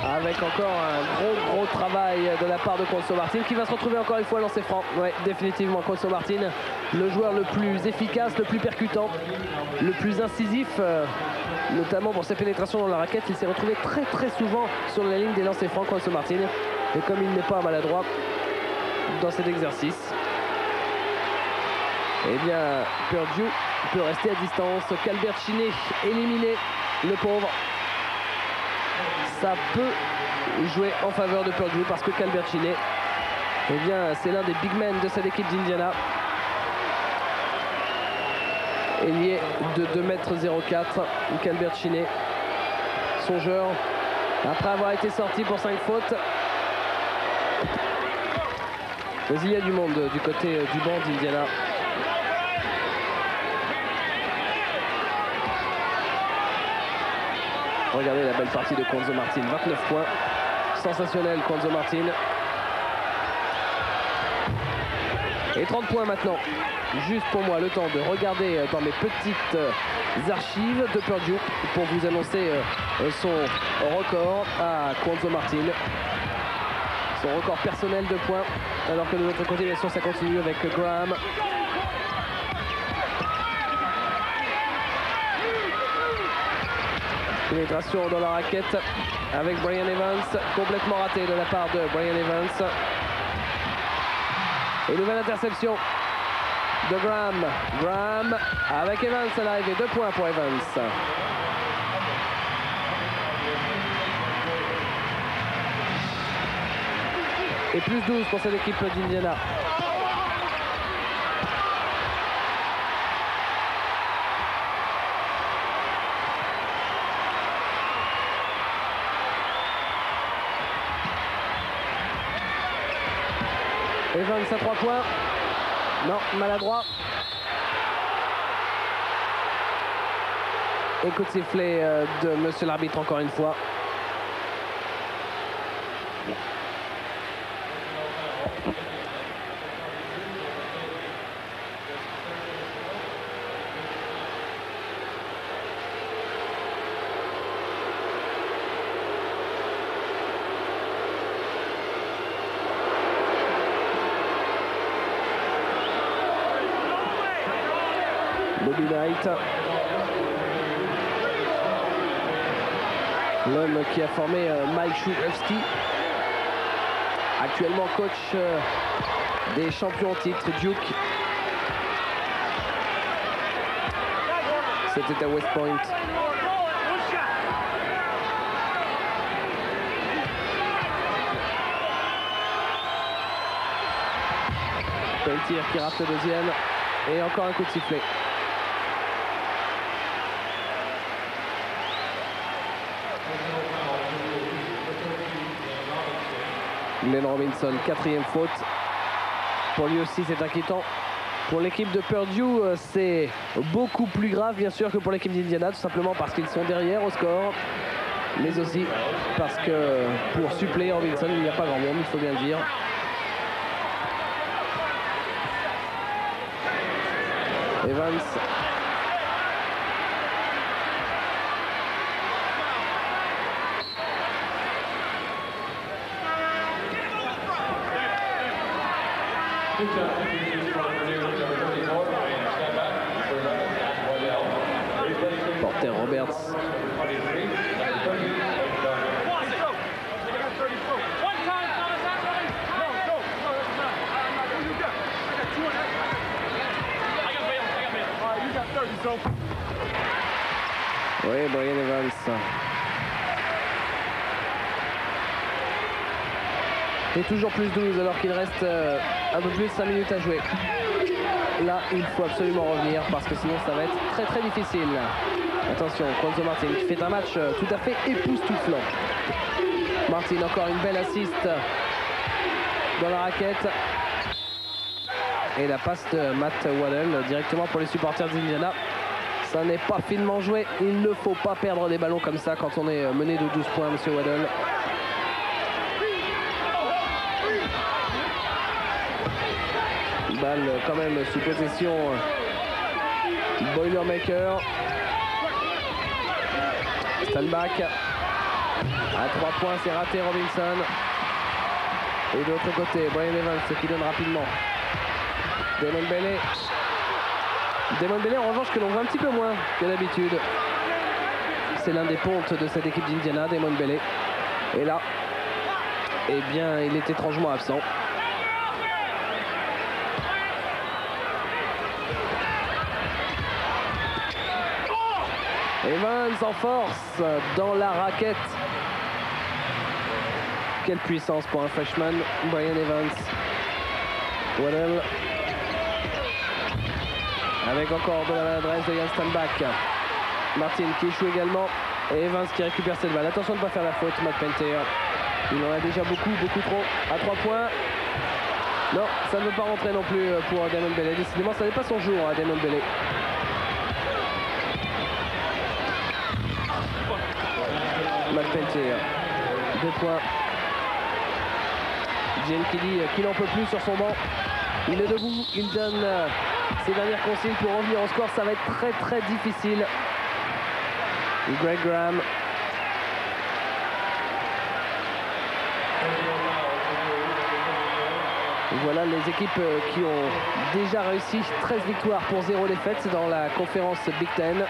Avec encore un gros travail de la part de Cuonzo Martin qui va se retrouver encore une fois à lancer franc. Ouais, définitivement Cuonzo Martin, le joueur le plus efficace, le plus percutant, le plus incisif, notamment pour ses pénétrations dans la raquette. Il s'est retrouvé très souvent sur la ligne des lancers francs, Cuonzo Martin. Et comme il n'est pas maladroit dans cet exercice, eh bien Purdue peut rester à distance. Calbercini éliminé, le pauvre. Ça peut jouer en faveur de Purdue parce que Calbercini, eh bien, c'est l'un des big men de cette équipe d'Indiana. Ailier de 2,04 m, Calbercini, songeur, après avoir été sorti pour 5 fautes. Mais il y a du monde du côté du banc d'Indiana. Regardez la belle partie de Cuonzo Martin, 29 points. Sensationnel Cuonzo Martin. Et 30 points maintenant. Juste pour moi, le temps de regarder dans mes petites archives de Purdue pour vous annoncer son record à Cuonzo Martin. Son record personnel de points. Alors que de l'autre côté, bien sûr, ça continue avec Graham. Pénétration dans la raquette avec Brian Evans, complètement raté de la part de Brian Evans. Et nouvelle interception de Graham. Graham avec Evans à l'arrivée, 2 points pour Evans. Et plus 12 pour cette équipe d'Indiana. Evans à 3 points. Non, maladroit. Et coup de sifflet de monsieur l'arbitre encore une fois. Bobby Knight, l'homme qui a formé Mike Krzyzewski, actuellement coach des champions titres Duke. C'était à West Point. Pelletier qui rate le deuxième et encore un coup de sifflet. Glenn Robinson, 4e faute. Pour lui aussi, c'est inquiétant. Pour l'équipe de Purdue, c'est beaucoup plus grave, bien sûr, que pour l'équipe d'Indiana, tout simplement parce qu'ils sont derrière au score. Mais aussi parce que pour suppléer Robinson, il n'y a pas grand monde, il faut bien le dire. Evans. Porter Roberts. Oui, Brian Evans. Et toujours plus 12 alors qu'il reste un peu plus de 5 minutes à jouer. Là, il faut absolument revenir parce que sinon ça va être très très difficile. Attention, Cuonzo Martin qui fait un match tout à fait époustouflant. Martin, encore une belle assist dans la raquette. Et la passe de Matt Waddell directement pour les supporters d'Indiana. Ça n'est pas finement joué. Il ne faut pas perdre des ballons comme ça quand on est mené de 12 points, monsieur Waddell. Balle quand même sous possession Boilermaker. Stanback à 3 points, c'est raté Robinson. Et de l'autre côté, Brian Evans qui donne rapidement. Damon Bailey. Damon Bailey en revanche que l'on voit un petit peu moins que d'habitude. C'est l'un des pontes de cette équipe d'Indiana, Damon Bailey. Et là, eh bien, il est étrangement absent. Evans en force dans la raquette. Quelle puissance pour un freshman, Brian Evans. Waddell. Avec encore de la maladresse de Jan Stanback. Martin qui échoue également. Et Evans qui récupère cette balle. Attention de ne pas faire la faute, Matt Painter. Il en a déjà beaucoup trop. À 3 points. Non, ça ne veut pas rentrer non plus pour Damon Bailey. Décidément, ça n'est pas son jour, hein, Damon Bailey. Matt Painter. 2 points. Jane Kelly qui n'en peut plus sur son banc. Il est debout, il donne ses dernières consignes pour revenir au score. Ça va être très difficile. Greg Graham. Voilà les équipes qui ont déjà réussi 13 victoires pour 0 défaites dans la conférence Big Ten.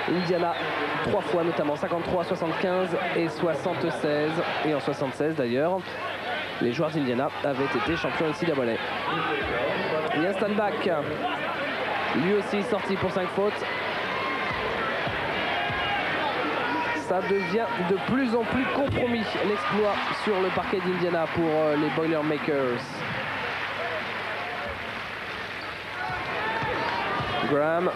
Indiana 3 fois notamment 53, 75 et 76. Et en 76 d'ailleurs, les joueurs d'Indiana avaient été champions NCAA. Jan Stanback, lui aussi sorti pour 5 fautes. Ça devient de plus en plus compromis l'exploit sur le parquet d'Indiana pour les Boilermakers. Graham.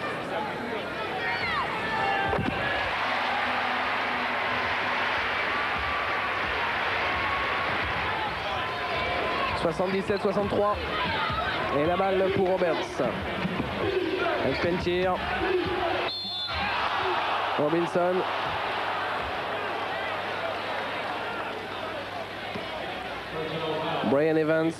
« 77-63 » et la balle pour Roberts. Avec Painter. Robinson. Brian Evans.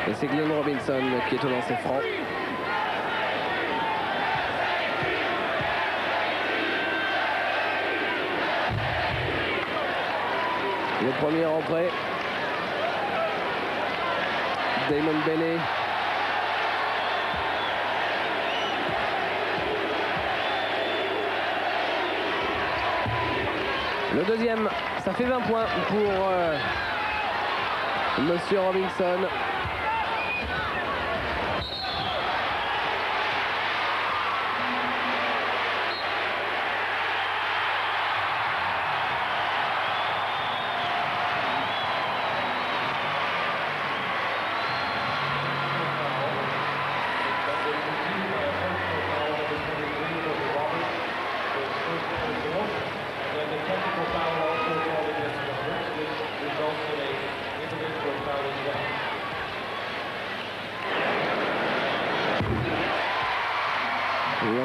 Et c'est Glenn Robinson qui est au lancer franc. Le premier rentré. Damon Bailey. Le deuxième, ça fait 20 points pour Monsieur Robinson.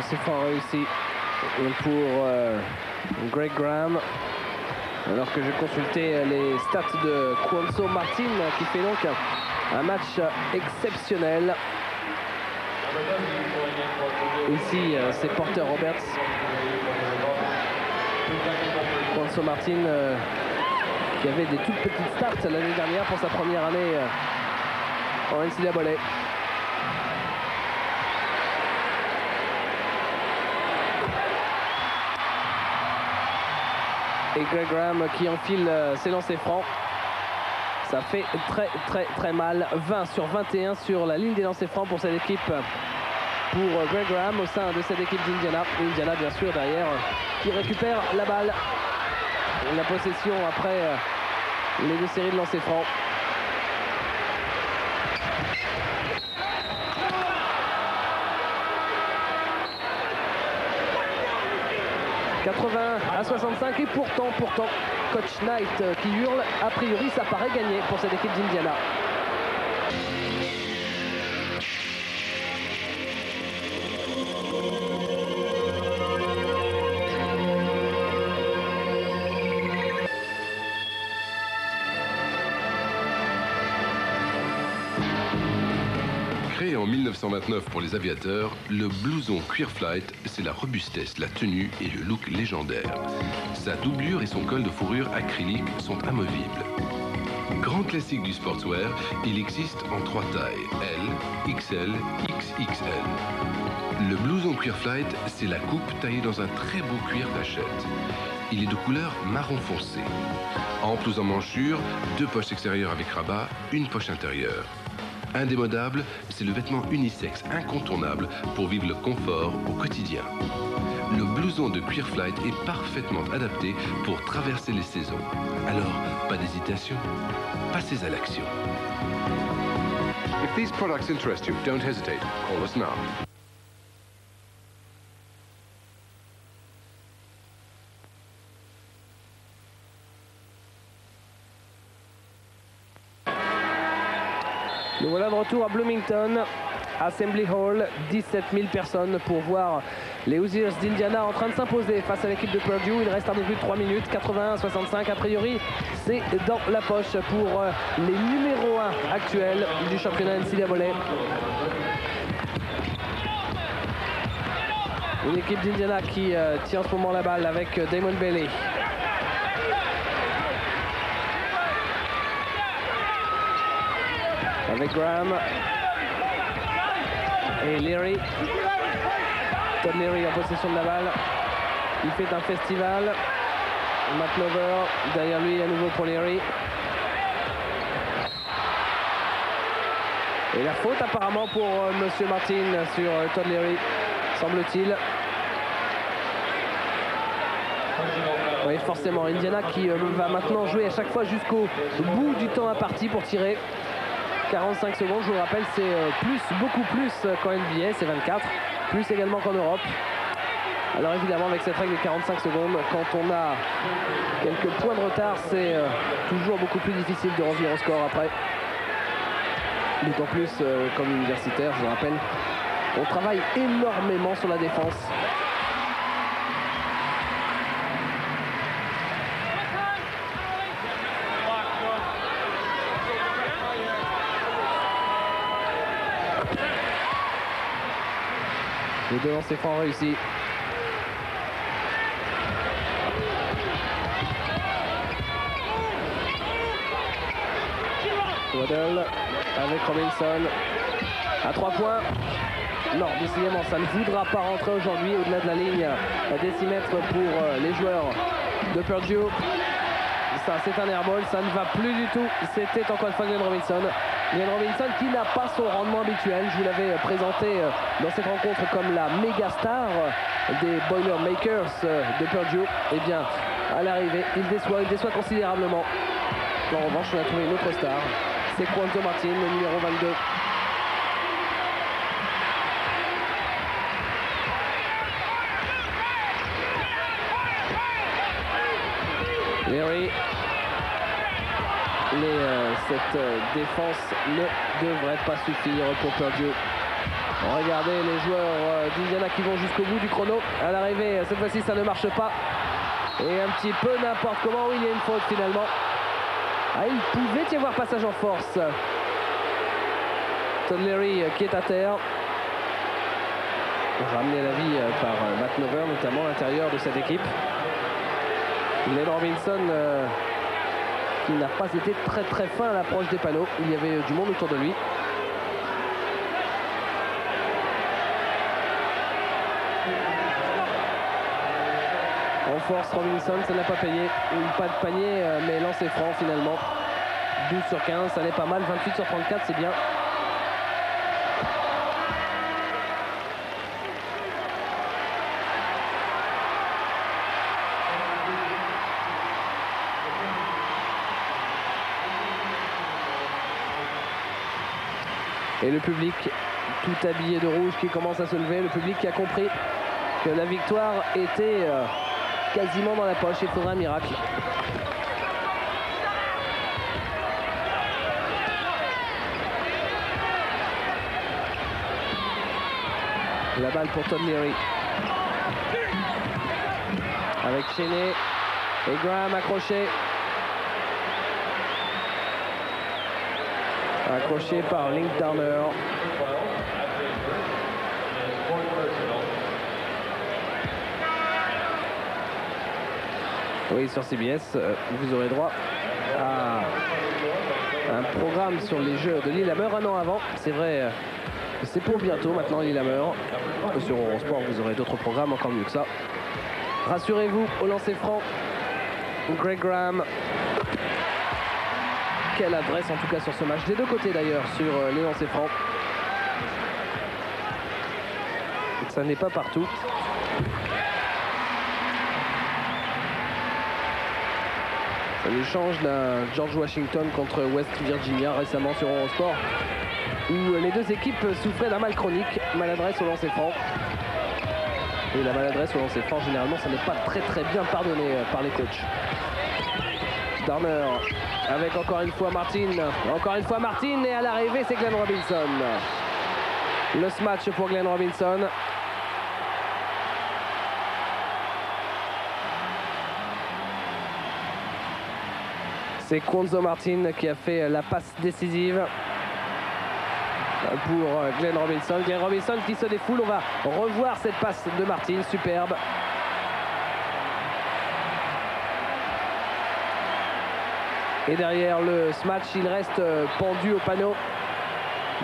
C'est fort réussi pour Greg Graham, alors que je consultais les stats de Cuonzo Martin qui fait donc un match exceptionnel. Ici c'est Porter Roberts. Cuonzo Martin qui avait des toutes petites stats l'année dernière pour sa première année en NCAA. Et Greg Graham qui enfile ses lancers francs. Ça fait très mal. 20 sur 21 sur la ligne des lancers francs pour cette équipe. Pour Greg Graham au sein de cette équipe d'Indiana. Indiana bien sûr derrière qui récupère la balle. La possession après les deux séries de lancers francs. « 80-65 » et pourtant, Coach Knight qui hurle, a priori ça paraît gagné pour cette équipe d'Indiana. Créé en 1929 pour les aviateurs, le blouson Queer Flight, c'est la robustesse, la tenue et le look légendaire. Sa doublure et son col de fourrure acrylique sont amovibles. Grand classique du sportswear, il existe en 3 tailles, L, XL, XXL. Le blouson Queer Flight, c'est la coupe taillée dans un très beau cuir Hachette. Il est de couleur marron foncé. Ample ou en manchure, 2 poches extérieures avec rabat, une poche intérieure. Indémodable, c'est le vêtement unisexe incontournable pour vivre le confort au quotidien. Le blouson de Queer Flight est parfaitement adapté pour traverser les saisons. Alors, pas d'hésitation, passez à l'action. If these products interest you, don't hesitate. Call us now. Nous voilà de retour à Bloomington, Assembly Hall, 17 000 personnes pour voir les Hoosiers d'Indiana en train de s'imposer face à l'équipe de Purdue. Il reste un peu plus de 3 minutes, 81-65. A priori, c'est dans la poche pour les numéros 1 actuels du championnat NCAA. Une équipe d'Indiana qui tient en ce moment la balle avec Damon Bailey. Avec Graham et Leary. Todd Leary en possession de la balle. Il fait un festival. McLover derrière lui à nouveau pour Leary. Et la faute apparemment pour Monsieur Martin sur Todd Leary, semble-t-il. Oui, forcément, Indiana qui va maintenant jouer à chaque fois jusqu'au bout du temps imparti pour tirer. 45 secondes, je vous le rappelle, c'est beaucoup plus qu'en NBA, c'est 24, plus également qu'en Europe. Alors évidemment, avec cette règle de 45 secondes, quand on a quelques points de retard, c'est toujours beaucoup plus difficile de revenir au score après. D'autant plus, comme universitaire, je vous rappelle, on travaille énormément sur la défense. Les deux lancers francs réussis. Waddell avec Robinson à 3 points. Non, décidément, ça ne voudra pas rentrer aujourd'hui au-delà de la ligne à décimètre pour les joueurs de Purdue. Ça, c'est un airball, ça ne va plus du tout. C'était encore une fois Glenn Robinson. Glenn Robinson qui n'a pas son rendement habituel. Je vous l'avais présenté dans cette rencontre comme la méga star des Boilermakers de Purdue. Eh bien, à l'arrivée, il déçoit considérablement. En revanche, on a trouvé une autre star. C'est Cuonzo Martin, le numéro 22. Leary. Cette défense ne devrait pas suffire pour Purdue. Regardez les joueurs d'Indiana qui vont jusqu'au bout du chrono. À l'arrivée, cette fois-ci, ça ne marche pas. Et un petit peu n'importe comment, il y a une faute finalement. Ah, il pouvait y avoir passage en force. Todd Leary qui est à terre. Ramené à la vie par Matt Nover, notamment à l'intérieur de cette équipe. Glenn Robinson qui n'a pas été très fin à l'approche des panneaux. Il y avait du monde autour de lui. En force, Robinson, ça n'a pas payé. Pas de panier, mais lancé franc finalement. 12 sur 15, ça n'est pas mal. 28 sur 34, c'est bien. Et le public, tout habillé de rouge, qui commence à se lever. Le public qui a compris que la victoire était quasiment dans la poche. Il faudra un miracle. La balle pour Todd Leary. Avec Cheney et Graham accroché. Accroché par Link Darner. Oui, sur CBS, vous aurez droit à un programme sur les Jeux de Lillehammer un an avant. C'est vrai, c'est pour bientôt maintenant Lillehammer. Sur Eurosport, vous aurez d'autres programmes encore mieux que ça. Rassurez-vous, au lancer franc, Greg Graham. Quelle adresse en tout cas sur ce match, des deux côtés d'ailleurs, sur les lancers francs. Ça n'est pas partout. Ça nous change d'un George Washington contre West Virginia récemment sur Eurosport, où les deux équipes souffraient d'un mal chronique, maladresse au lancer franc. Et la maladresse au lancer franc, généralement, ça n'est pas très bien pardonné par les coachs. Darner avec encore une fois Martin. Encore une fois Martin, et à l'arrivée, c'est Glenn Robinson. Le smash pour Glenn Robinson. C'est Cuonzo Martin qui a fait la passe décisive pour Glenn Robinson. Glenn Robinson qui se défoule. On va revoir cette passe de Martin, superbe. Et derrière le smash, il reste pendu au panneau.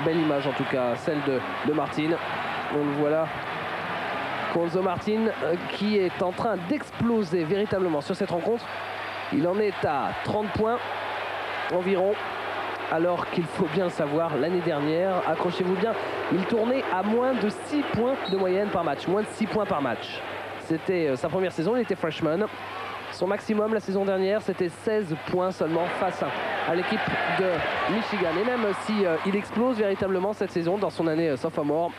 Belle image en tout cas, celle de Martin. On le voit là. Cuonzo Martin qui est en train d'exploser véritablement sur cette rencontre. Il en est à 30 points environ, alors qu'il faut bien le savoir, l'année dernière, accrochez-vous bien, il tournait à moins de 6 points de moyenne par match, moins de 6 points par match. C'était sa première saison, il était freshman. Son maximum la saison dernière, c'était 16 points seulement face à l'équipe de Michigan. Et même si il explose véritablement cette saison dans son année sophomore,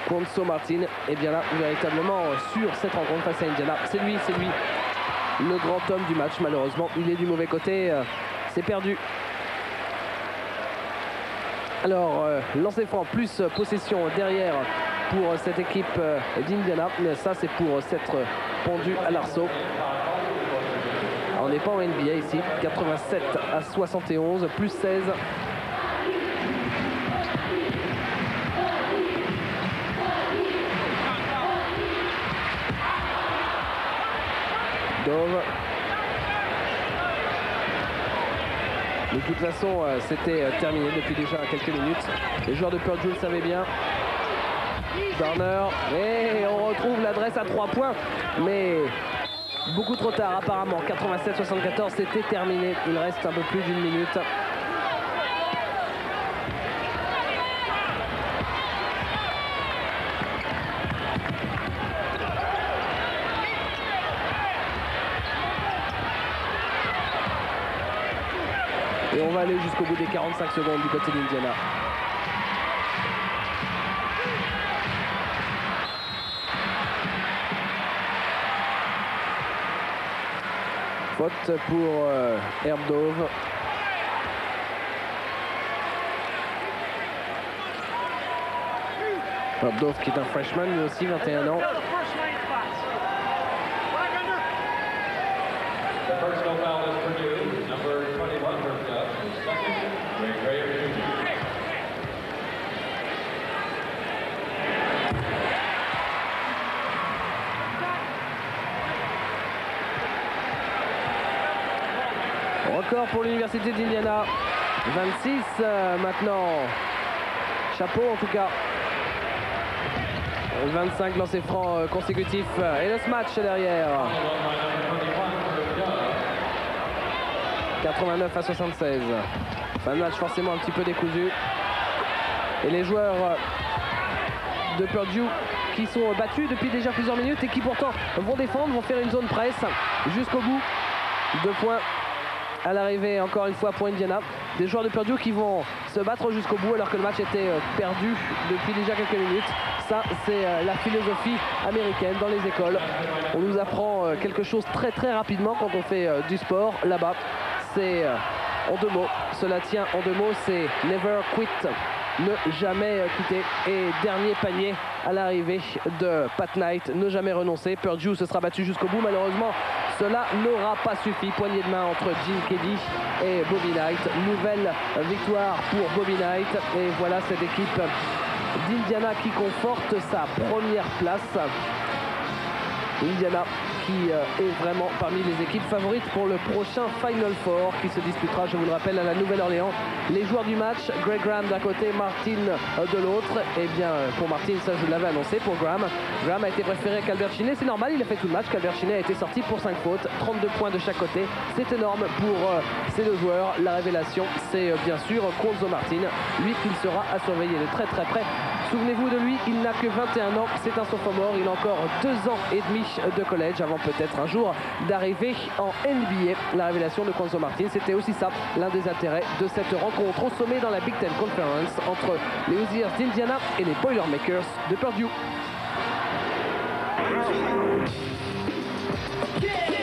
Cuonzo Martin est bien là véritablement sur cette rencontre face à Indiana. C'est lui le grand homme du match. Malheureusement, il est du mauvais côté, c'est perdu. Alors, lancer franc plus possession derrière pour cette équipe d'Indiana. Mais ça, c'est pour s'être pendu à l'arceau. On n'est pas en NBA ici. 87 à 71, plus 16. Dove. De toute façon, c'était terminé depuis déjà quelques minutes. Les joueurs de Purdue le savaient bien. Darner. Et on retrouve l'adresse à 3 points. Mais beaucoup trop tard apparemment. 87-74, c'était terminé. Il reste un peu plus d'une minute. Et on va aller jusqu'au bout des 45 secondes du côté d'Indiana. Faute pour Herb Dove. Herb Dove qui est un freshman, lui aussi, 21 ans. Record pour l'université d'Indiana. 26 maintenant. Chapeau en tout cas. 25 lancers francs consécutifs. Et le smash derrière. 89 à 76. Fin de match forcément un petit peu décousu. Et les joueurs de Purdue qui sont battus depuis déjà plusieurs minutes et qui pourtant vont défendre, vont faire une zone presse jusqu'au bout. 2 points à l'arrivée encore une fois pour Indiana. Des joueurs de Purdue qui vont se battre jusqu'au bout alors que le match était perdu depuis déjà quelques minutes. Ça, c'est la philosophie américaine dans les écoles. On nous apprend quelque chose très rapidement quand on fait du sport là-bas. C'est en 2 mots. Cela tient en 2 mots, c'est never quit. Ne jamais quitter. Et dernier panier à l'arrivée de Pat Knight. Ne jamais renoncer. Purdue se sera battu jusqu'au bout. Malheureusement, cela n'aura pas suffi. Poignée de main entre Gene Kelly et Bobby Knight. Nouvelle victoire pour Bobby Knight. Et voilà cette équipe d'Indiana qui conforte sa première place. Indiana qui est vraiment parmi les équipes favorites pour le prochain Final Four qui se disputera, je vous le rappelle, à la Nouvelle-Orléans. Les joueurs du match, Greg Graham d'un côté, Martin de l'autre. Et bien pour Martin, ça je l'avais annoncé. Pour Graham, Graham a été préféré qu'Albert Chinet. C'est normal, il a fait tout le match. Qu'Albert Chinet a été sorti pour 5 fautes, 32 points de chaque côté. C'est énorme pour ces deux joueurs. La révélation, c'est bien sûr Cuonzo Martin, lui qu'il sera à surveiller de très très près. Souvenez-vous de lui, il n'a que 21 ans, c'est un sophomore, il a encore 2 ans et demi de collège avant peut-être un jour d'arriver en NBA. La révélation de Cuonzo Martin, c'était aussi ça, l'un des intérêts de cette rencontre au sommet dans la Big Ten Conference entre les Hoosiers d'Indiana et les Boilermakers de Purdue. Yeah!